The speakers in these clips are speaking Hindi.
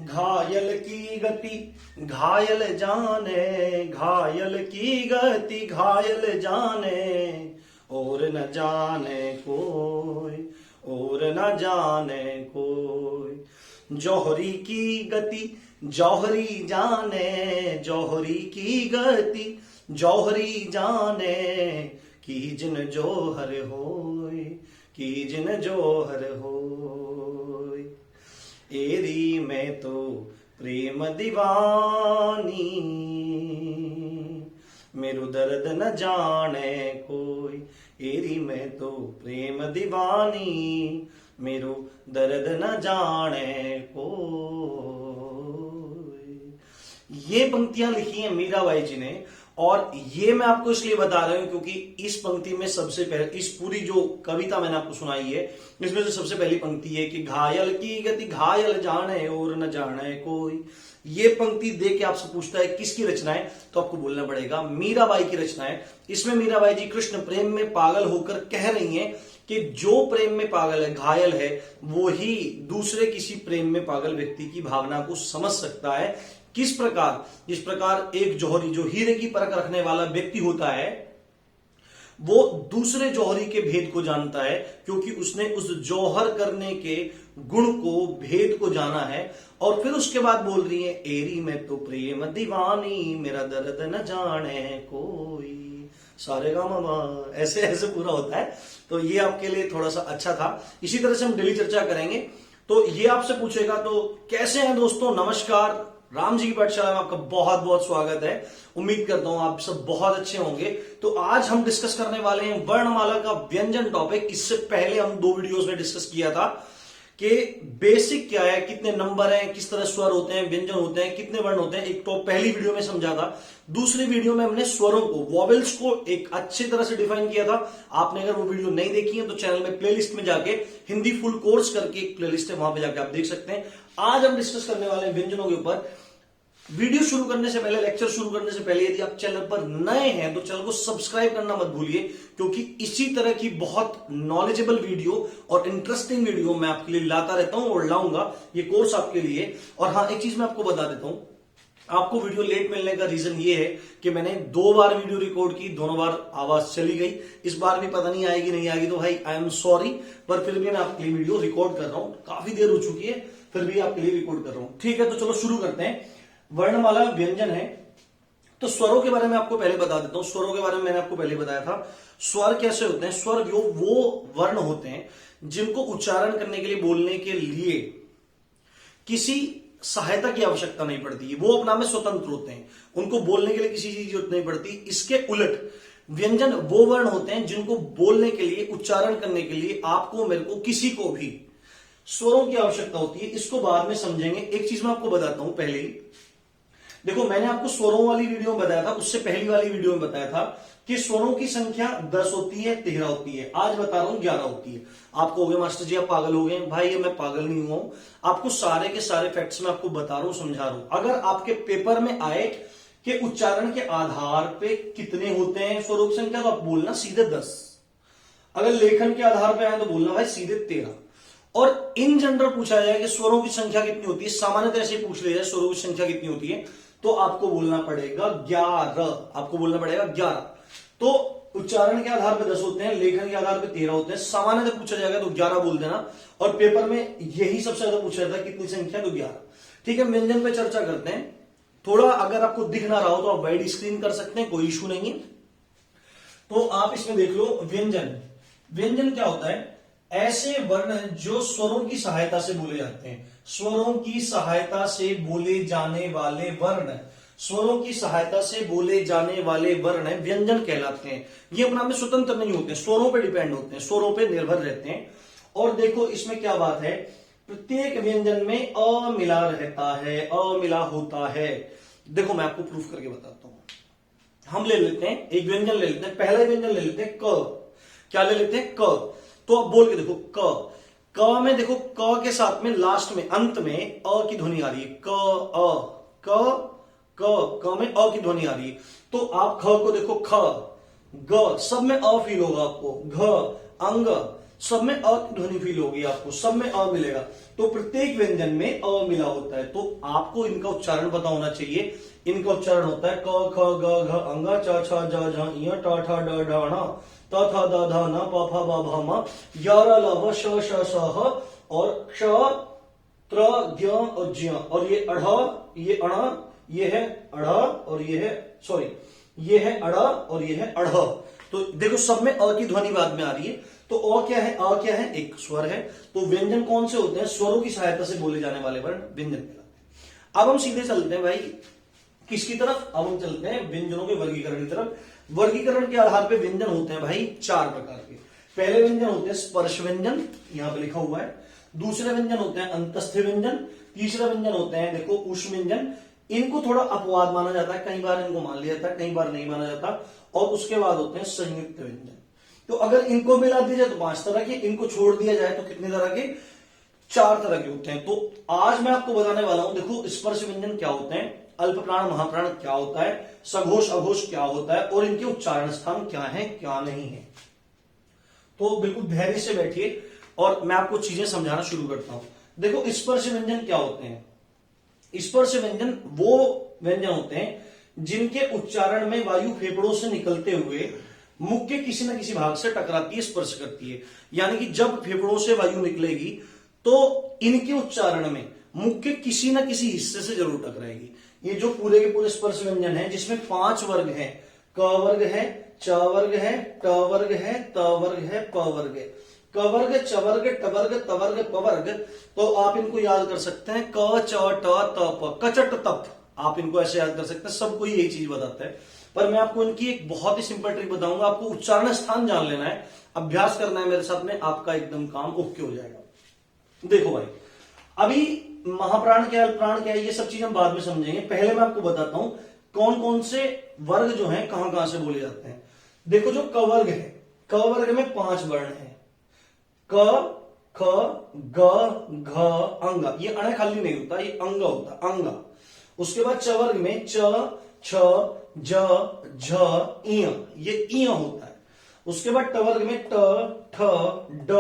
घायल की गति घायल जाने, घायल की गति घायल जाने, और न जाने कोई, और न जाने कोई। जौहरी की गति जौहरी जाने, जौहरी की गति जौहरी जाने, की जिन जौहर होय, की जिन जौहर होय। एरी में तो प्रेम दीवानी, मेरो दर्द न जाने कोई। एरी में तो प्रेम दीवानी, मेरो दर्द न जाने कोई। ये पंक्तियां लिखी हैं मीराबाई जी ने, और ये मैं आपको इसलिए बता रहा हूं क्योंकि इस पंक्ति में सबसे पहले, इस पूरी जो कविता मैंने आपको सुनाई है, इसमें जो सबसे पहली पंक्ति है कि घायल की गति घायल जाने और न जाने कोई। ये पंक्ति देख के आपसे पूछता है किसकी रचना है, तो आपको बोलना पड़ेगा मीराबाई की रचना है। इसमें मीराबाई जी कृष्ण प्रेम में पागल होकर कह रही हैं कि जो प्रेम में पागल है, घायल है, वो ही दूसरे किसी प्रेम में पागल व्यक्ति की भावना को समझ सकता है। किस प्रकार? जिस प्रकार एक जौहरी, जो हीरे की परख रखने वाला व्यक्ति होता है, वो दूसरे जौहरी के भेद को जानता है, क्योंकि उसने उस जौहर करने के गुण को, भेद को जाना है। और फिर उसके बाद बोल रही है, एरी में तो प्रेम दीवानी, मेरा दर्द न जाने कोई। सारे गामा ऐसे ऐसे पूरा होता है। तो ये आपके लिए थोड़ा सा अच्छा था। इसी तरह से हम डेली चर्चा करेंगे। तो ये आपसे पूछेगा, तो कैसे हैं दोस्तों, नमस्कार, राम जी की पाठशाला में आपका बहुत बहुत स्वागत है। उम्मीद करता हूं आप सब बहुत अच्छे होंगे। तो आज हम डिस्कस करने वाले हैं वर्णमाला का व्यंजन टॉपिक। इससे पहले हम 2 वीडियोस में डिस्कस किया था कि बेसिक क्या है, कितने नंबर हैं, किस तरह स्वर होते हैं, व्यंजन होते हैं, कितने वर्ण होते हैं। एक तो पहली वीडियो में समझा था। दूसरी वीडियो में हमने स्वरों को, वॉवेल्स को एक अच्छी तरह से डिफाइन किया था। आपने अगर वो वीडियो नहीं देखी है तो चैनल में प्लेलिस्ट में जाके हिंदी फुल कोर्स करके एक प्लेलिस्ट है, वहां पे जाके आप देख सकते हैं। आज हम डिस्कस करने वाले हैं व्यंजनों के ऊपर। वीडियो शुरू करने से पहले, लेक्चर शुरू करने से पहले, यदि आप चैनल पर नए हैं तो चैनल को सब्सक्राइब करना मत भूलिए, क्योंकि इसी तरह की बहुत नॉलेजेबल वीडियो और इंटरेस्टिंग वीडियो मैं आपके लिए लाता रहता हूं और लाऊंगा ये कोर्स आपके लिए। और हाँ, एक चीज मैं आपको बता देता हूं, आपको वीडियो लेट मिलने का रीजन ये है कि मैंने 2 बार वीडियो रिकॉर्ड की, दोनों बार आवाज चली गई। इस बार भी पता नहीं आएगी नहीं आएगी, तो भाई आई एम सॉरी, पर फिर भी मैं आपके लिए वीडियो रिकॉर्ड कर रहा हूं। काफी देर हो चुकी है, फिर भी आपके लिए रिकॉर्ड कर रहा हूं। ठीक है, तो चलो शुरू करते हैं। वर्णमाला व्यंजन है, तो स्वरों के बारे में आपको पहले बता देता हूं। स्वरों के बारे में मैंने आपको पहले बताया था। स्वर कैसे होते हैं? स्वर वो वर्ण होते हैं जिनको उच्चारण करने के लिए, बोलने के लिए किसी सहायता की आवश्यकता नहीं पड़ती है। वो अपना में स्वतंत्र होते हैं, उनको बोलने के लिए किसी चीज की जरूरत नहीं पड़ती। इसके उलट व्यंजन वो वर्ण होते हैं जिनको बोलने के लिए, उच्चारण करने के लिए आपको, मेरे को, किसी को भी स्वरों की आवश्यकता होती है। इसको बाद में समझेंगे। एक चीज मैं आपको बताता हूं पहले ही। देखो, मैंने आपको स्वरों वाली वीडियो में बताया था, उससे पहली वाली वीडियो में बताया था कि स्वरों की संख्या 10 होती है, 13 होती है। आज बता रहा हूं 11 होती है। आपको हो गए मास्टर जी आप पागल हो गए। भाई ये मैं पागल नहीं हुआ हूं, आपको सारे के सारे फैक्ट्स में आपको बता रहा हूं, समझा रहा हूं। अगर आपके पेपर में आए कि उच्चारण के आधार पे कितने होते हैं स्वरों की संख्या, तो आप बोलना सीधे 10। अगर लेखन के आधार पर आए तो बोलना भाई सीधे 13। और इन जनरल पूछा जाए कि स्वरों की संख्या कितनी होती है, सामान्यतः ऐसे पूछ लिया जाए स्वरों की संख्या कितनी होती है, तो आपको बोलना पड़ेगा 11। आपको बोलना पड़ेगा 11। तो उच्चारण के आधार पर 10 होते हैं, लेखन के आधार पर 13 होते हैं। सामान्यतः पूछा जाएगा तो 11 बोल देना। और पेपर में यही सबसे ज्यादा पूछा जाता है, कितनी संख्या, तो 11। ठीक है, व्यंजन पे चर्चा करते हैं। थोड़ा अगर आपको दिख ना रहा हो तो आप वाइड स्क्रीन कर सकते हैं, कोई इशू नहीं है। तो आप इसमें देख लो व्यंजन। व्यंजन क्या होता है? ऐसे वर्ण जो स्वरों की सहायता से बोले जाते हैं। स्वरों की सहायता से बोले जाने वाले वर्ण, स्वरों की सहायता से बोले जाने वाले वर्ण व्यंजन कहलाते हैं। ये अपना में स्वतंत्र नहीं होते, स्वरों पे डिपेंड होते हैं, स्वरों पे निर्भर रहते हैं। और देखो इसमें क्या बात है, प्रत्येक व्यंजन में अ मिला रहता है, अ मिला होता है। देखो मैं आपको प्रूफ करके बताता हूं। हम ले लेते हैं एक व्यंजन, ले लेते हैं पहला व्यंजन, ले लेते हैं क। क्या ले लेते हैं? क। तो अब बोल के देखो, क में देखो, क के साथ में लास्ट में, अंत में अ की ध्वनि आ रही है। क अ, क में अ की ध्वनि आ रही है। तो आप ख को देखो, ख ग, सब में अ फील होगा आपको। घ अंग, सब में अ की ध्वनि फील होगी आपको, सब में अ मिलेगा। तो प्रत्येक व्यंजन में अ मिला होता है, तो आपको इनका उच्चारण पता होना चाहिए। इनका उच्चारण होता है क ख ग घ अंगा च छ ज झ ञ ट ठ ड ढ ण त थ द ध न प फ ब भ म य र ल व श श स ह और क्ष त्र ज्ञ और ज्ञ, और ये अढ़, ये अण, ये है अढ़ और ये है सॉरी ये है अड़ और ये है अढ़। तो देखो सब में अ की ध्वनि बाद में आ रही है। तो अ क्या है, अ क्या है, एक स्वर है। तो व्यंजन कौन से होते हैं, स्वरों की सहायता से बोले जाने वाले वर्ण व्यंजन कहलाते हैं। अब हम सीधे चलते हैं भाई किसकी तरफ, अब हम चलते हैं व्यंजनों के वर्गीकरण की तरफ। वर्गीकरण के आधार पे व्यंजन होते हैं भाई चार प्रकार के। पहले व्यंजन होते हैं स्पर्श व्यंजन, यहां पे लिखा हुआ है। दूसरे व्यंजन होते हैं अंतस्थ व्यंजन। तीसरा व्यंजन होते हैं देखो ऊष्म व्यंजन। इनको थोड़ा अपवाद माना जाता है, कई बार इनको मान लिया जाता है, कई बार नहीं माना जाता। और उसके बाद होते हैं संयुक्त व्यंजन। तो अगर इनको मिला दिया जाए तो 5 तरह के, इनको छोड़ दिया जाए तो कितने तरह के, 4 तरह के होते हैं। तो आज मैं आपको बताने वाला हूं, देखो स्पर्श व्यंजन क्या होते हैं, अल्प प्राण महाप्राण क्या होता है, सघोष अघोष क्या होता है, और इनके उच्चारण स्थान क्या है क्या नहीं है। तो बिल्कुल धैर्य से बैठिए और मैं आपको चीजें समझाना शुरू करता हूं। देखो स्पर्श व्यंजन क्या होते हैं, स्पर्श व्यंजन वो व्यंजन होते हैं जिनके उच्चारण में वायु फेफड़ों से निकलते हुए मुख के किसी न किसी भाग से टकराती है, स्पर्श करती है। यानी कि जब फेफड़ों से वायु निकलेगी तो इनके उच्चारण में मुख के किसी न किसी हिस्से से जरूर टकराएगी। ये जो पूरे के पूरे स्पर्श व्यंजन है जिसमें 5 वर्ग हैं, क वर्ग है, च वर्ग है, ट वर्ग है, त वर्ग है, प वर्ग है, क वर्ग, च वर्ग, ट वर्ग, त वर्ग, प वर्ग। तो आप इनको याद कर सकते हैं क च ट त प, कचट तप, आप इनको ऐसे याद कर सकते हैं। सबको यही चीज बताता है, पर मैं आपको इनकी एक बहुत ही सिंपल ट्रिक बताऊंगा। आपको उच्चारण स्थान जान लेना है, अभ्यास करना है मेरे साथ में, आपका एकदम काम ओके हो जाएगा। देखो भाई अभी महाप्राण क्या है, प्राण क्या है, ये सब चीज हम बाद में समझेंगे। पहले मैं आपको बताता हूं कौन कौन से वर्ग जो हैं कहां कहां से बोले जाते हैं। देखो जो क वर्ग है, क वर्ग में 5 वर्ण है, क ख ग घ अंग। ये अण खाली नहीं होता, ये अंग होता, अंगा। उसके बाद च वर्ग में च छ ज झ इय, ये इय होता है। उसके बाद ट वर्ग में ट ठ ड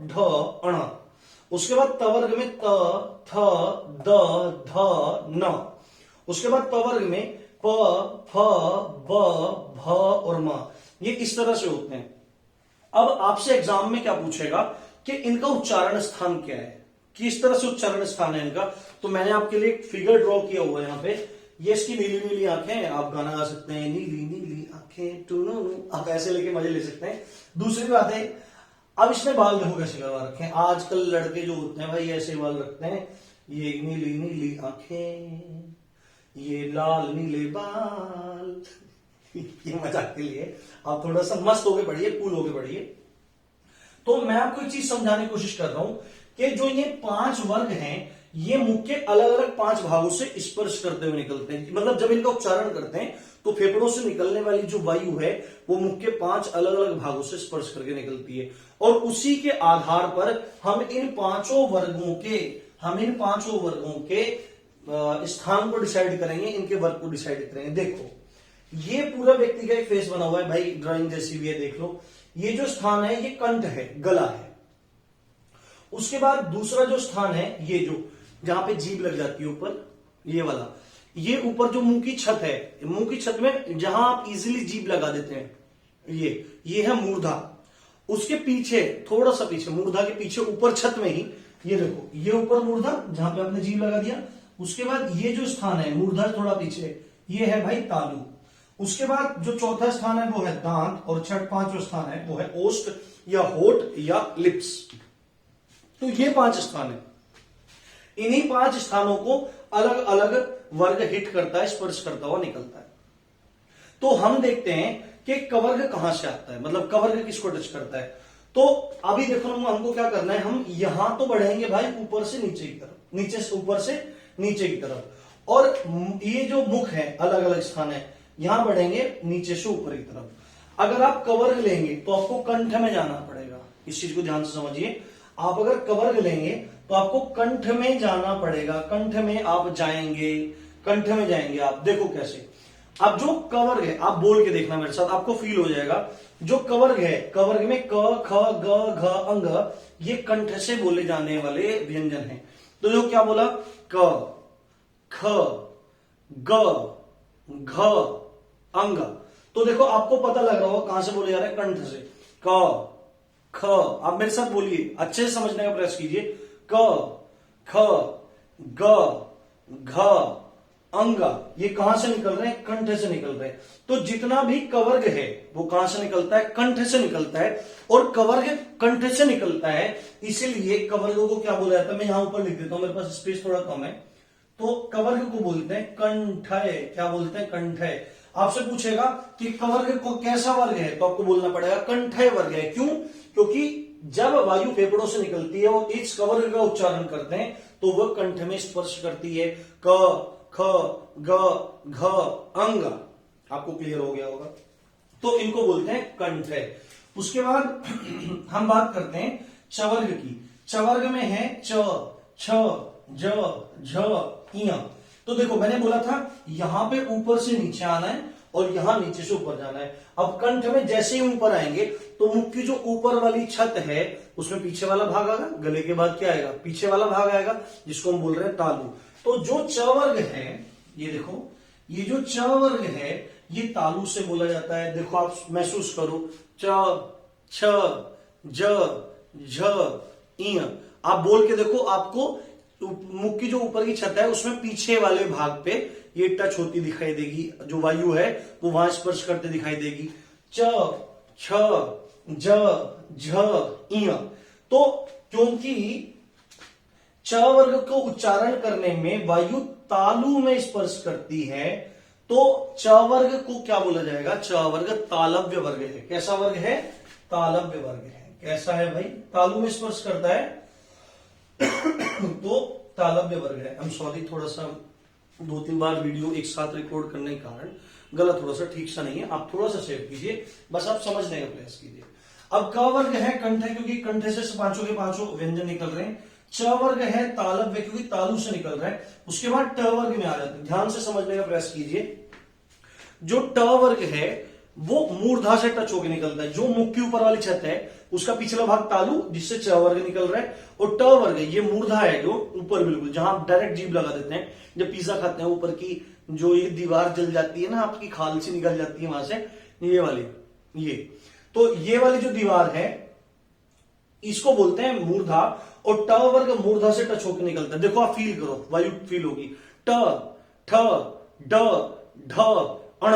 ढ अण। उसके बाद त वर्ग में त थ द ध न। उसके बाद प वर्ग में प फ ब भ और म। ये इस तरह से होते हैं। अब आपसे एग्जाम में क्या पूछेगा कि इनका उच्चारण स्थान क्या है, किस तरह से उच्चारण स्थान है इनका। तो मैंने आपके लिए एक फिगर ड्रॉ किया हुआ है यहाँ पे। ये इसकी नीली नीली आंखें, आप गाना गा सकते हैं नीली नीली आंखें टूनू, आप ऐसे लेके मजे ले सकते हैं। दूसरी बात है, अब इसमें बाल देखो कैसे करवा रखे हैं। आजकल लड़के जो होते हैं भाई ऐसे बाल रखते हैं, ये नीली नीली आंखें, ये लाल नीले बाल। ये मजाक के लिए, आप थोड़ा सा मस्त होके पढ़िए, कूल होके पढ़िए। तो मैं आपको एक चीज समझाने की कोशिश कर रहा हूं कि जो ये 5 वर्ग हैं ये मुख के अलग अलग 5 भागों से स्पर्श करते हुए निकलते हैं। मतलब जब इनका उच्चारण करते हैं तो फेफड़ों से निकलने वाली जो वायु है वो मुख के 5 अलग अलग भागों से स्पर्श करके निकलती है। और उसी के आधार पर हम इन पांचों वर्गों के स्थान को डिसाइड करेंगे, इनके वर्ग को डिसाइड करेंगे। देखो ये पूरा व्यक्ति का एक फेस बना हुआ है भाई, ड्राइंग जैसी भी है, देख लो। ये जो स्थान है ये कंठ है, गला है। उसके बाद दूसरा जो स्थान है ये जो जहां पे जीभ लग जाती है ऊपर, ये वाला, ये ऊपर जो मुंह की छत है, मुंह की छत में जहां आप इजीली जीभ लगा देते हैं, ये है मूर्धा। उसके पीछे थोड़ा सा पीछे, मूर्धा के पीछे ऊपर छत में ही ये देखो, ये ऊपर मूर्धा जहां पे आपने जीभ लगा दिया। उसके बाद ये जो स्थान है मूर्धा थोड़ा पीछे, ये है भाई तालु। उसके बाद जो चौथा स्थान है वो है दांत, और पांचवा स्थान है वो है ओष्ठ या होठ या लिप्स। तो ये 5 स्थान है। इन्हीं 5 स्थानों को अलग अलग वर्ग हिट करता है, स्पर्श करता हुआ निकलता है। तो हम देखते हैं कि कवर्ग कहां से आता है, मतलब कवर्ग किसको टच करता है। तो अभी देखो हमको क्या करना है, हम यहां तो बढ़ेंगे भाई ऊपर से नीचे की तरफ, नीचे से ऊपर से नीचे की तरफ। और ये जो मुख है अलग अलग स्थान है, यहां बढ़ेंगे नीचे से ऊपर की तरफ। अगर आप कवर्ग लेंगे तो आपको कंठ में जाना पड़ेगा, इस चीज को ध्यान से समझिए। आप अगर कवर्ग लेंगे तो आपको कंठ में जाना पड़ेगा, कंठ में आप जाएंगे, कंठ में जाएंगे आप। देखो कैसे, अब जो कवर्ग है, आप बोल के देखना मेरे साथ, आपको फील हो जाएगा। जो कवर्ग है, कवर्ग में क, ख, ग, घ, अंग, ये कंठ से बोले जाने वाले व्यंजन हैं। तो जो क्या बोला, क, ख, ग, घ, अंग। तो देखो आपको पता लग रहा होगा कहां से बोले जा रहे हैं, कंठ से। क, ख, आप मेरे साथ बोलिए, अच्छे से समझने का प्रयास कीजिए। क, ख, ग, घ, अंग, ये कहां से निकल रहे हैं, कंठ से निकल रहे हैं। तो जितना भी कवर्ग है वो कहां से निकलता है, कंठ से निकलता है। और कवर्ग कंठ से निकलता है, इसीलिए कवर्गों को क्या बोला जाता है, मैं यहां ऊपर लिख देता हूं, मेरे पास स्पेस थोड़ा कम है। तो कवर्ग को बोलते हैं कंठय। क्या बोलते हैं, कंठय। आपसे पूछेगा कि कवर्ग को कैसा वर्ग है, तो आपको बोलना पड़ेगा कंठय वर्ग है। क्यों, क्योंकि जब वायु फेफड़ों से निकलती है और इस कवर्ग का उच्चारण करते हैं तो वह कंठ में स्पर्श करती है। क, ख, ग, घ, अंग। आपको क्लियर हो गया होगा। तो इनको बोलते हैं कंठय। उसके बाद हम बात करते हैं चवर्ग की। चवर्ग में है च, छ, ज, झ, इय। तो देखो मैंने बोला था यहां पे ऊपर से नीचे आना है और यहां नीचे से ऊपर जाना है। अब कंठ में जैसे ही ऊपर आएंगे तो मुख की जो ऊपर वाली छत है उसमें पीछे वाला भाग आएगा, गले के बाद क्या आएगा, पीछे वाला भाग आएगा, जिसको हम बोल रहे हैं तालु। तो जो च वर्ग है, ये देखो, ये जो च वर्ग है ये तालु से बोला जाता है। देखो आप महसूस करो, च, छ, ज, झ, इय। आप बोल के देखो, आपको मुख की जो ऊपर की छत है उसमें पीछे वाले भाग पे ये टच होती दिखाई देगी, जो वायु है वो वहां स्पर्श करते दिखाई देगी। च, छ, ज, झ, इय। तो क्योंकि च वर्ग को उच्चारण करने में वायु तालु में स्पर्श करती है, तो च वर्ग को क्या बोला जाएगा, च वर्ग तालव्य वर्ग है। कैसा वर्ग है, तालव्य वर्ग है। कैसा है भाई, तालु में स्पर्श करता है तो तालव्य वर्ग है। आई एम सॉरी, थोड़ा सा 2-3 बार वीडियो एक साथ रिकॉर्ड करने के कारण गला थोड़ा सा ठीक सा नहीं है, आप थोड़ा सा सेव कीजिए, बस आप समझने का प्रयास कीजिए। अब क वर्ग है कंठ है, क्योंकि कंठ से पांचों के पांचों व्यंजन निकल रहे हैं। च वर्ग है तालव्य, क्योंकि तालु से निकल रहा है। उसके बाद ट वर्ग में आ जाते हैं, ध्यान से समझने का प्रयास कीजिए। जो ट वर्ग है वो मूर्धा से टच होकर निकलता है। जो मुख की ऊपर वाली छत है उसका पिछला भाग तालु, जिससे च वर्ग निकल रहा है। और ट वर्ग ये मूर्धा है, जो ऊपर बिल्कुल जहां आप डायरेक्ट जीभ लगा देते हैं, जब पिज्जा खाते हैं ऊपर की जो ये दीवार जल जाती है ना, आपकी खाल से निकल जाती है वहां से, ये वाली, ये तो ये वाली जो दीवार है इसको बोलते हैं मूर्धा। और ट वर्ग मूर्धा से टच होकर निकलता है। देखो आप फील करो, वायु फील होगी। ट, ठ, ड, ढ, अण,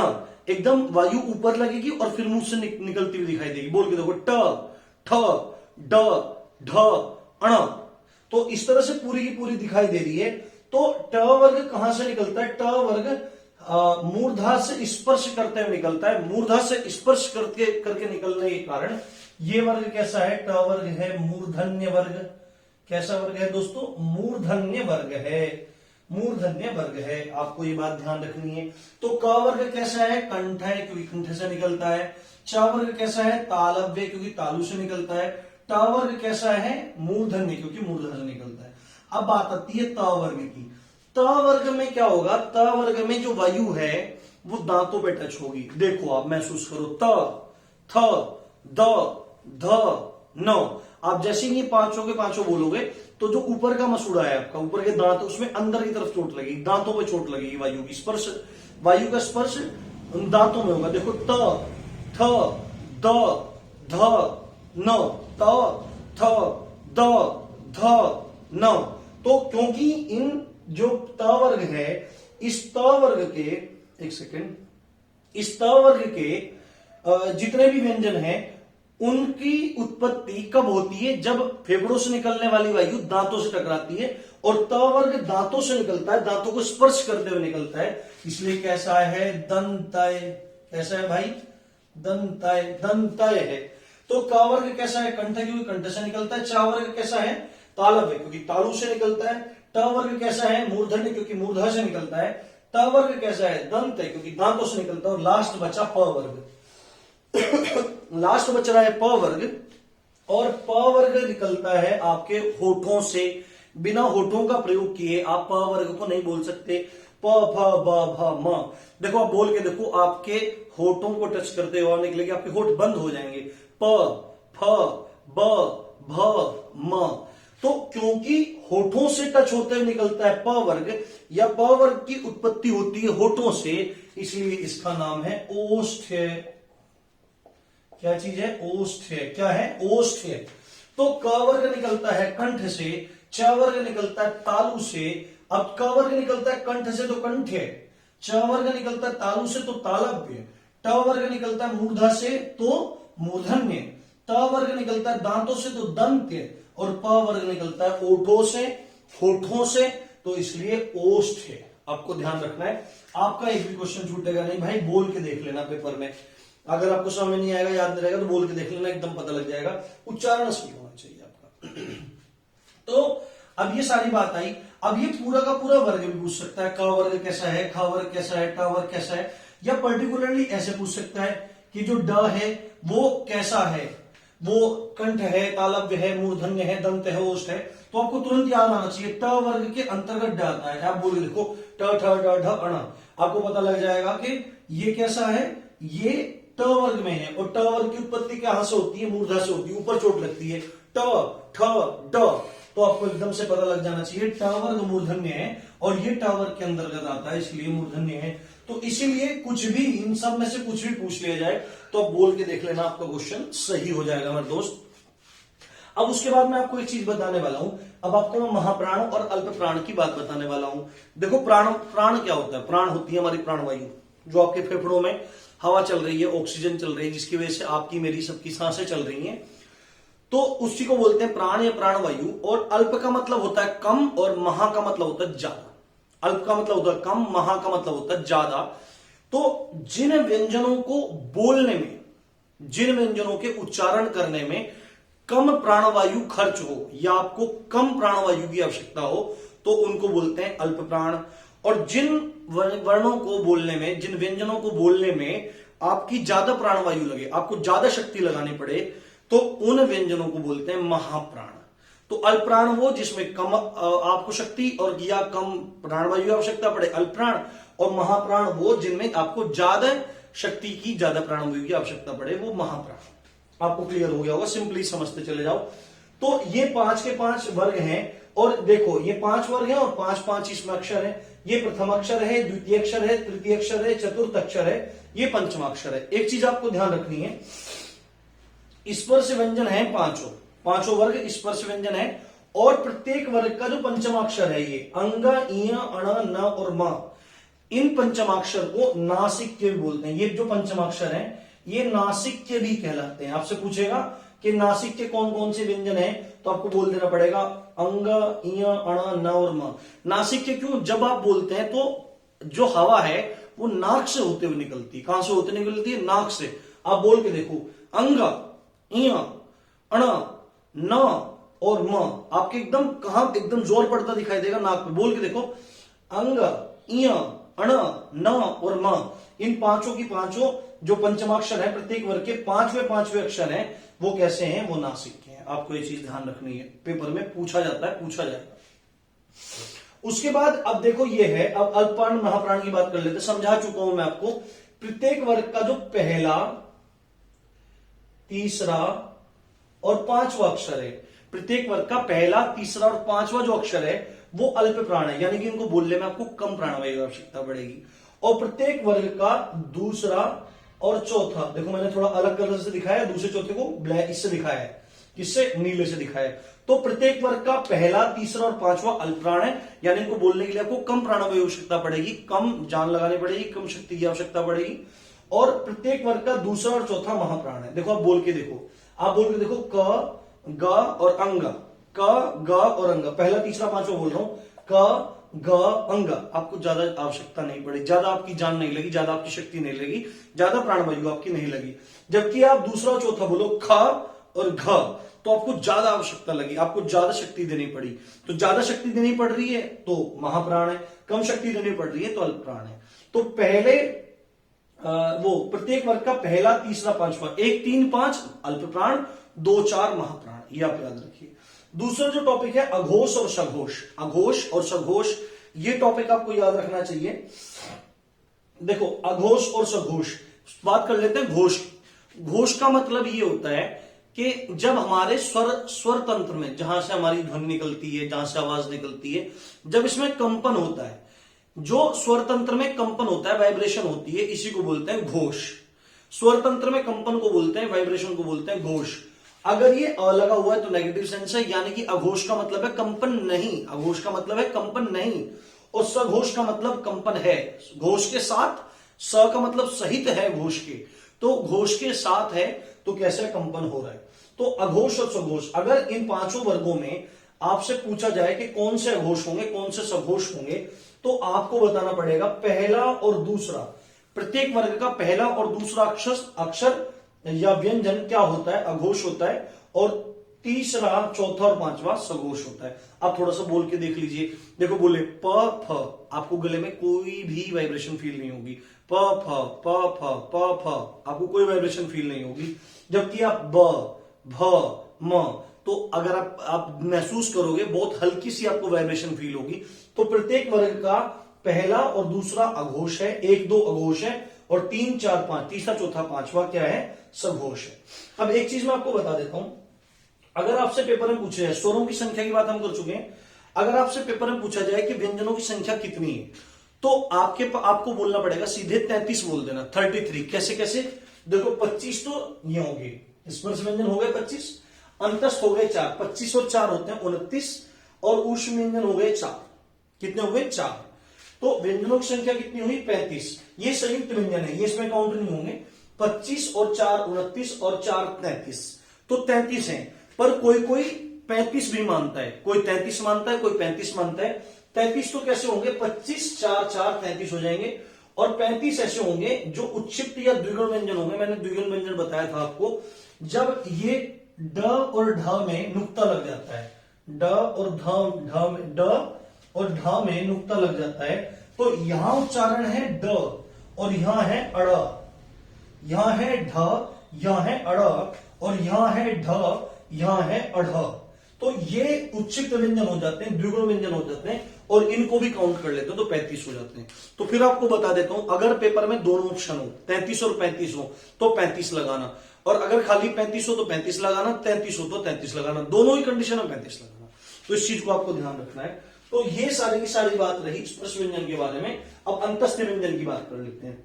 एकदम वायु ऊपर लगेगी और फिर मुंह से निकलती हुई दिखाई देगी। बोल के देखो, ट, ठ, ड, ढ, अण। तो इस तरह से पूरी की पूरी दिखाई दे रही है। तो ट वर्ग कहां से निकलता है, ट वर्ग मूर्धा से स्पर्श करते हुए निकलता है। मूर्धा से स्पर्श करके निकलने के कारण ये वर्ग कैसा है, ट वर्ग है मूर्धन्य वर्ग। कैसा वर्ग है दोस्तों, मूर्धन्य वर्ग है। मूर्धन्य वर्ग है, आपको ये बात ध्यान रखनी है। तो क वर्ग कैसा है, कंठ है, क्योंकि कंठ से निकलता है। च वर्ग कैसा है, तालव्य, क्योंकि तालु से निकलता है। ट वर्ग कैसा है, मूर्धन्य, क्योंकि मूर्धा से निकलता है। अब बात आती है त वर्ग की। त वर्ग में क्या होगा, त वर्ग में जो वायु है वो दांतों पे टच होगी। देखो आप महसूस करो, त, थ, द, ध, न। आप जैसे ही ये पांचों के पांचों बोलोगे तो जो ऊपर का मसूड़ा है आपका, ऊपर के दांत, उसमें अंदर की तरफ चोट लगेगी, दांतों पे चोट लगेगी। वायु की स्पर्श, वायु का स्पर्श दांतों में होगा। देखो, त, थ, द, ध, न, त, थ, द, ध, न। तो क्योंकि इन जो त वर्ग है, इस त वर्ग के, एक सेकेंड, इस त वर्ग के जितने भी व्यंजन हैं उनकी उत्पत्ति कब होती है, जब फेफड़ों से निकलने वाली वायु दांतों से टकराती है। और त वर्ग दांतों से निकलता है, दांतों को स्पर्श करते हुए निकलता है, इसलिए कैसा है, दंतय। कैसा है भाई, दंतय, दंतय है। तो क वर्ग कैसा है, कंठ, क्योंकि कंठ से निकलता है। च वर्ग कैसा है, तालव्य, क्योंकि तालु से निकलता है। ट वर्ग कैसा है, मूर्धन्य, क्योंकि मूर्धा से निकलता है। त वर्ग कैसा है, दंत, क्योंकि दांतों से निकलता है। और लास्ट बचा प वर्ग। लास्ट बच रहा है प वर्ग, और प वर्ग निकलता है आपके होठों से। बिना होठों का प्रयोग किए आप प वर्ग को नहीं बोल सकते। प फ ब भ म। देखो आप बोल के देखो, आपके होठों को टच करते हुए निकलेगी, आपके होठ बंद हो जाएंगे। प फ ब भ म। तो क्योंकि होठों से टच होते हुए निकलता है प वर्ग, या प वर्ग की उत्पत्ति होती है होठों से, इसलिए इसका नाम है ओष्ठ्य। क्या चीज है? ओष्ठ्य। क्या है? ओष्ठ्य। तो क वर्ग निकलता है कंठ से, च वर्ग निकलता है तालु से। अब क वर्ग निकलता है कंठ से तो कंठ्य, च वर्ग निकलता है तालु से तो तालव्य, ट वर्ग निकलता है मूर्धा से तो मूर्धन्य, त वर्ग निकलता है दांतों से तो दंत्य, और प वर्ग निकलता है ओठों से, होठों से, तो इसलिए ओष्ठ्य। आपको ध्यान रखना है, आपका एक भी क्वेश्चन छूटेगा नहीं भाई। बोल के देख लेना पेपर में, अगर आपको समझ नहीं आएगा, याद नहीं रहेगा, तो बोल के देख लेना, एकदम पता लग जाएगा। उच्चारण सही होना चाहिए आपका। तो अब ये सारी बात आई। अब ये पूरा का पूरा वर्ग भी पूछ सकता है, क वर्ग कैसा है, ख वर्ग कैसा है, ट वर्ग कैसा है, या पर्टिकुलरली ऐसे पूछ सकता है कि जो ड है वो कैसा है, वो कंठ है, तालव्य है, मूर्धन्य है, दंत है, ओष्ठ है। तो आपको तुरंत याद आना चाहिए ट वर्ग के अंतर्गत ड आता है। आप बोल देखो ट ठ ड ढ अण, आपको पता लग जाएगा कि ये कैसा है, ये ट वर्ग में है। और ट वर्ग की उत्पत्ति कहां से होती है? मूर्धा से होती है, ऊपर चोट लगती है। ट ठ ड, तो आपको एकदम से पता लग जाना चाहिए ट वर्ग मूर्धन्य है, और ये ट वर्ग के अंतर्गत आता है, इसलिए मूर्धन्य है। तो इसीलिए कुछ भी, इन सब में से कुछ भी पूछ लिया जाए तो आप बोल के देख लेना, आपका क्वेश्चन सही हो जाएगा मेरे दोस्त। अब उसके बाद मैं आपको एक चीज बताने वाला हूं। अब आपको मैं महाप्राण और अल्प प्राण की बात बताने वाला हूं। देखो प्राण क्या होता है? प्राण होती है हमारी प्राणवायु, जो आपके फेफड़ों में हवा चल रही है, ऑक्सीजन चल रही है, जिसकी वजह से आपकी मेरी सबकी सांसें चल रही हैं, तो उसी को बोलते हैं प्राण या प्राणवायु। और अल्प का मतलब होता है कम, और महा का मतलब होता है ज्यादा। अल्प का मतलब होता है कम, महा का मतलब होता है ज्यादा। तो जिन व्यंजनों को बोलने में, जिन व्यंजनों के उच्चारण करने में कम प्राणवायु खर्च हो, या आपको कम प्राणवायु की आवश्यकता हो, तो उनको बोलते हैं अल्प प्राण। और जिन वर्णों को बोलने में, जिन व्यंजनों को बोलने में आपकी ज्यादा प्राणवायु लगे, आपको ज्यादा शक्ति लगानी पड़े, तो उन व्यंजनों को बोलते हैं महाप्राण। तो अल्पप्राण वो जिसमें कम आपको शक्ति और या कम प्राणवायु आवश्यकता पड़े, अल्पप्राण। और महाप्राण वो जिनमें आपको ज्यादा शक्ति की, ज्यादा प्राणवायु की आवश्यकता पड़े, वो महाप्राण। आपको क्लियर हो गया होगा, सिंपली समझते चले जाओ। तो ये 5 के 5 वर्ग हैं, और देखो ये 5 वर्ग हैं, और 5-5 इसमें अक्षर है। ये प्रथम अक्षर है, द्वितीय अक्षर है, तृतीय अक्षर है, चतुर्थ अक्षर है, ये पंचम अक्षर है। एक चीज आपको ध्यान रखनी है, स्पर्श व्यंजन है पांचों वर्ग स्पर्श व्यंजन है, और प्रत्येक वर्ग का जो पंचमाक्षर है, ये अंग, इय, अण, न और म, इन पंचमाक्षर को नासिक्य भी बोलते हैं। ये जो पंचमाक्षर है ये नासिक्य भी कहलाते हैं। आपसे पूछेगा कि नासिक्य कौन कौन से व्यंजन है, तो आपको बोल देना पड़ेगा अंग, इय, अण, न और म। नासिक्य क्यों? जब आप बोलते हैं तो जो हवा है वो नाक से होते हुए निकलती है। कहां से होते निकलती है? नाक से। आप बोल के देखो अंग, इय, अण, न और म। आपके एकदम कहां एकदम जोर पड़ता दिखाई देगा? नाक पे। बोल के देखो अंग, इय, अण, न और म। इन पांचों की पांचों जो पंचमाक्षर है, प्रत्येक वर्ग के पांचवें अक्षर हैं, वो कैसे हैं? वो नासिक हैं। आपको ये चीज ध्यान रखनी है, पेपर में पूछा जाता है, पूछा जाएगा। उसके बाद अब देखो ये है, अब अल्पप्राण महाप्राण की बात कर लेते। समझा चुका हूं मैं आपको, प्रत्येक वर्ग का जो पहला, तीसरा और पांचवा अक्षर है, प्रत्येक वर्ग का पहला, तीसरा और पांचवा जो अक्षर है वो अल्प प्राण है, यानी कि इनको बोलने में आपको कम प्राणवायु की आवश्यकता पड़ेगी। और प्रत्येक वर्ग का दूसरा और चौथा, देखो मैंने थोड़ा अलग कलर से दिखाया, दूसरे चौथे को ब्लैक इससे दिखाया है, किससे? नीले से दिखाया है। तो प्रत्येक वर्ग का पहला, तीसरा और पांचवा अल्प प्राण है, यानी इनको बोलने के लिए आपको कम प्राणवायु की आवश्यकता पड़ेगी, कम जान लगानी पड़ेगी, कम शक्ति की आवश्यकता पड़ेगी। और प्रत्येक वर्ग का दूसरा और चौथा महाप्राण है। देखो आप बोल के देखो, आप बोल के देखो क, ग और अंग, क, ग और अंग, पहला, तीसरा, पांचवा बोल रहा हूं, क, ग, अंग। आपको ज्यादा आवश्यकता नहीं पड़ी, ज्यादा आपकी जान नहीं लगी, ज्यादा आपकी शक्ति नहीं लगी, ज्यादा प्राणवायु आपकी नहीं लगी। जबकि आप दूसरा और चौथा बोलो ख और घ, तो आपको ज्यादा आवश्यकता लगी, आपको ज्यादा शक्ति देनी पड़ी। तो ज्यादा शक्ति देनी पड़ रही है तो महाप्राण है, कम शक्ति देनी पड़ रही है तो अल्प प्राण है। तो पहले वो प्रत्येक वर्ग का पहला, तीसरा, पांचवा, 1, 3, 5 अल्प प्राण, 2, 4 महाप्राण, ये आप याद रखिए। दूसरा जो टॉपिक है अघोष और सघोष। अघोष और सघोष ये टॉपिक आपको याद रखना चाहिए। देखो अघोष और सघोष, बात कर लेते हैं घोष। घोष का मतलब ये होता है कि जब हमारे स्वर तंत्र में, जहां से हमारी ध्वनि निकलती है, जहां से आवाज निकलती है, जब इसमें कंपन होता है, जो स्वर तंत्र में कंपन होता है, वाइब्रेशन होती है, इसी को बोलते हैं घोष। स्वर तंत्र में कंपन को बोलते हैं, वाइब्रेशन को बोलते हैं घोष। अगर ये अ लगा हुआ है तो नेगेटिव सेंस है, यानी कि अघोष का मतलब है कंपन नहीं, अघोष का मतलब है कंपन नहीं, और सघोष का मतलब कंपन है। घोष के साथ, स का मतलब सहित है घोष के, तो घोष के साथ है तो कैसे कंपन हो रहा है। तो अघोष और सघोष, अगर इन पांचों वर्गों में आपसे पूछा जाए कि कौन से अघोष होंगे, कौन से सघोष होंगे, तो आपको बताना पड़ेगा पहला और दूसरा, प्रत्येक वर्ग का पहला और दूसरा अक्षर या व्यंजन क्या होता है, अघोष होता है, और तीसरा, चौथा और पांचवा सघोष होता है। आप थोड़ा सा बोल के देख लीजिए। देखो बोले प फ, आपको गले में कोई भी वाइब्रेशन फील नहीं होगी। प फ प फ प फ, आपको कोई वाइब्रेशन फील नहीं होगी। जबकि आप ब भ म, तो अगर आप महसूस करोगे, बहुत हल्की सी आपको वाइब्रेशन फील होगी। तो प्रत्येक वर्ग का पहला और दूसरा अघोष है, 1 2 अघोष है, और 3 4 5, तीसरा चौथा पांचवा क्या है, सघोष है। अब एक चीज मैं आपको बता देता हूं, अगर आपसे पेपर में पूछे है, स्वरों की संख्या की बात हम कर चुके हैं, अगर आपसे पेपर में पूछा जाए कि व्यंजनों की संख्या कितनी है, तो आपको बोलना पड़ेगा सीधे 33 बोल देना, 33। कैसे कैसे, देखो 25 तो ये होंगे, स्पर्श व्यंजन हो गए 25, अंतस्थ हो गए 4, 25 और 4 होते हैं 29, और ऊष्म व्यंजन हो गए 4। कितने हो गए, 4। तो व्यंजनों की संख्या कितनी हुई, 35। ये संयुक्त व्यंजन है, ये इसमें काउंट नहीं होंगे। 25 और 4 29 और 4 33, तो 33 है। पर कोई कोई 35 भी मानता है, कोई 33 मानता है, कोई 35 मानता है। 33 तो कैसे होंगे, 25 4 4 33 हो जाएंगे, और 35 ऐसे होंगे जो उच्छिष्ट या द्विगुण व्यंजन होंगे। मैंने द्विगुण व्यंजन बताया था आपको, जब ये ड और ढ में नुक्ता लग जाता है, ड और ढ में नुक्ता लग जाता है, तो यहां उच्चारण है ड और यहां है अड़, यहां है ढ, यहां है अड़, और यहां है ढ, यहां है अढ़। तो ये उच्छिष्ट व्यंजन हो जाते हैं, द्विगुण व्यंजन हो जाते हैं, और इनको भी काउंट कर लेते हैं, तो 35 हो जाते हैं। तो फिर आपको बता देता हूं, अगर पेपर में दोनों ऑप्शन हो, 33 और 35 हो, तो 35 लगाना, और अगर खाली 35 हो तो 35 लगाना, 33 हो तो 33 लगाना, दोनों ही कंडीशन में 35 लगाना। तो इस चीज को आपको ध्यान रखना है। तो ये सारी की सारी बात रही स्पर्श व्यंजन के बारे में। अब अंतस्थ व्यंजन की बात कर लेते हैं।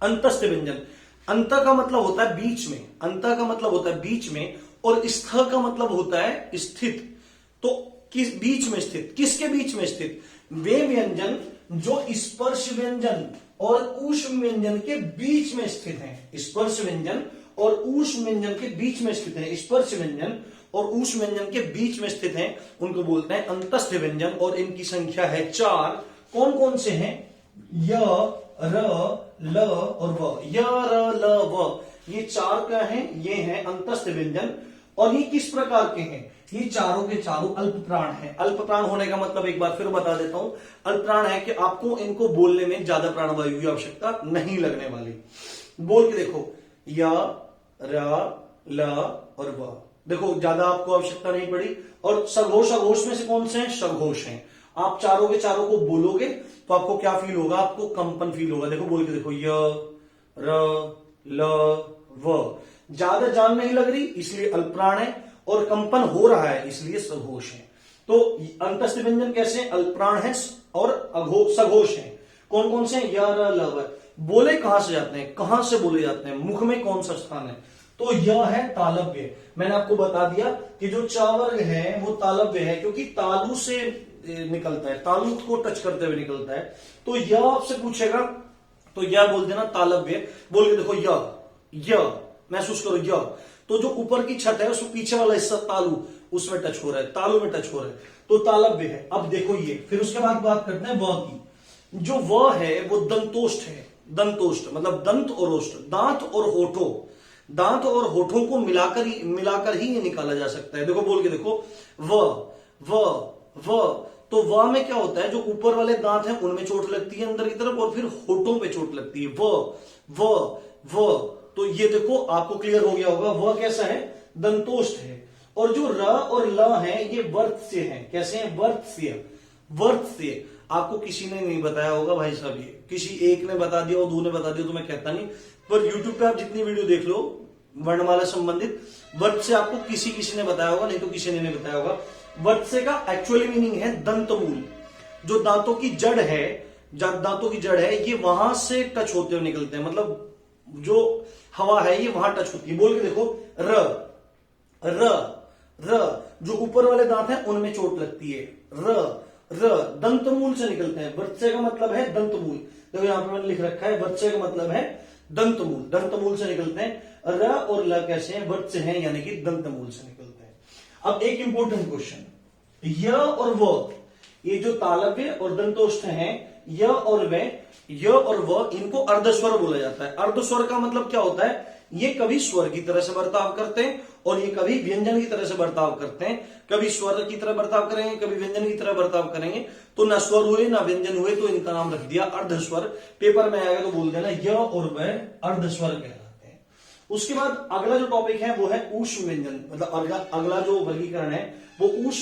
अंतस्थ व्यंजन, अंत का मतलब होता है बीच में, अंत का मतलब होता है बीच में, और स्थ का मतलब होता है स्थित। तो किस बीच में स्थित, किसके बीच में स्थित, वे व्यंजन जो स्पर्श व्यंजन और ऊष्म व्यंजन के बीच में स्थित हैं। स्पर्श व्यंजन और ऊष्म व्यंजन के बीच में स्थित हैं, स्पर्श व्यंजन और ऊष्म व्यंजन के बीच में स्थित हैं, उनको बोलते हैं अंतस्थ व्यंजन, और इनकी संख्या है 4। कौन कौन से हैं, य र ल और व, य र ल व, ये 4 क्या हैं, ये हैं अंतस्थ व्यंजन। और ये किस प्रकार के हैं, ये चारों के चारों अल्प प्राण हैं। अल्प प्राण होने का मतलब एक बार फिर बता देता हूं, अल्प प्राण है कि आपको इनको बोलने में ज्यादा प्राणवायु की आवश्यकता नहीं लगने वाली। बोल के देखो, य र ल और व, देखो ज्यादा आपको आवश्यकता नहीं पड़ी। और सघोष, अघोष में से कौन से हैं, सघोष हैं। आप चारों के चारों को बोलोगे तो आपको क्या फील होगा, आपको कंपन फील होगा। देखो बोल के देखो, य र ल व, ज्यादा जान नहीं लग रही इसलिए अल्प प्राण है, और कंपन हो रहा है इसलिए सघोष है। तो अंतस्थ व्यंजन कैसे, अल्प प्राण है और सघोष है। कौन कौन से, य र ल व। बोले कहां से जाते हैं, कहां से बोले जाते हैं, मुख में कौन सा स्थान है, तो यह है तालव्य। मैंने आपको बता दिया कि जो च वर्ग है वो तालव्य है, क्योंकि तालु से निकलता है, तालु को टच करते हुए निकलता है। तो यह आपसे पूछेगा तो यह बोल देना तालव्य। बोल के देखो, य महसूस करो, य, तो जो ऊपर की छत है उसमें पीछे वाला हिस्सा तालु, उसमें टच हो रहा है, तालु में टच हो रहा है, तो तालव्य है। अब देखो ये, फिर उसके बाद बात करते हैं व की। जो व है वो दंतोष्ठ है। दंतोष्ठ मतलब दंत और ओष्ठ, दांत और होठों, दांत और होठों को मिलाकर ही ये निकाला जा सकता है। देखो बोल के देखो, व, तो व में क्या होता है, जो ऊपर वाले दांत हैं उनमें चोट लगती है अंदर की तरफ, और फिर होठों पे चोट लगती है। व, तो ये देखो आपको क्लियर हो गया होगा, व कैसा है, दंतोष्ठ है। और जो र और ल है ये वर्त से है। कैसे हैं, वर्त से। आपको किसी ने नहीं बताया होगा भाई साहब, ये किसी एक ने बता दिया और दो ने बता दिया तो मैं कहता नहीं, पर यूट्यूब पे आप जितनी वीडियो देख लो वर्णमाला संबंधित, वत्स्य आपको किसी ने बताया होगा, नहीं तो किसी ने नहीं बताया होगा। वत्स्य का एक्चुअली मीनिंग है दंतमूल, जो दांतों की जड़ है, दांतों की जड़ है, ये वहां से टच होते हुए निकलते हैं, मतलब जो हवा है ये वहां टच होती है। बोल के देखो, र र र, जो ऊपर वाले दांत हैं उनमें चोट लगती है, र र, दंतमूल से निकलते हैं। वत्स्य का मतलब है दंतमूल, देखो यहां पर मैंने लिख रखा है, वत्स्य का मतलब है दंतमूल, दंतमूल से निकलते हैं। र और ल कैसे हैं, वत्स्य हैं, यानी कि दंतमूल से निकलते हैं। अब एक इंपॉर्टेंट क्वेश्चन, य और व, ये जो तालव्य और दंतोष्ठ हैं, य और व, य और व, इनको अर्धस्वर बोला जाता है। अर्धस्वर का मतलब क्या होता है, ये कभी स्वर की तरह से बर्ताव करते हैं और ये कभी व्यंजन की तरह से बर्ताव करते हैं। कभी स्वर की तरह बर्ताव करेंगे, कभी व्यंजन की तरह बर्ताव करेंगे, तो ना स्वर हुए ना व्यंजन हुए, तो इनका नाम रख दिया अर्धस्वर। पेपर में आएगा तो बोल देना य और व अर्धस्वर कहलाते हैं। उसके बाद अगला जो टॉपिक है वो है ऊष्म व्यंजन, मतलब अगला जो वर्गीकरण है वो ऊष्म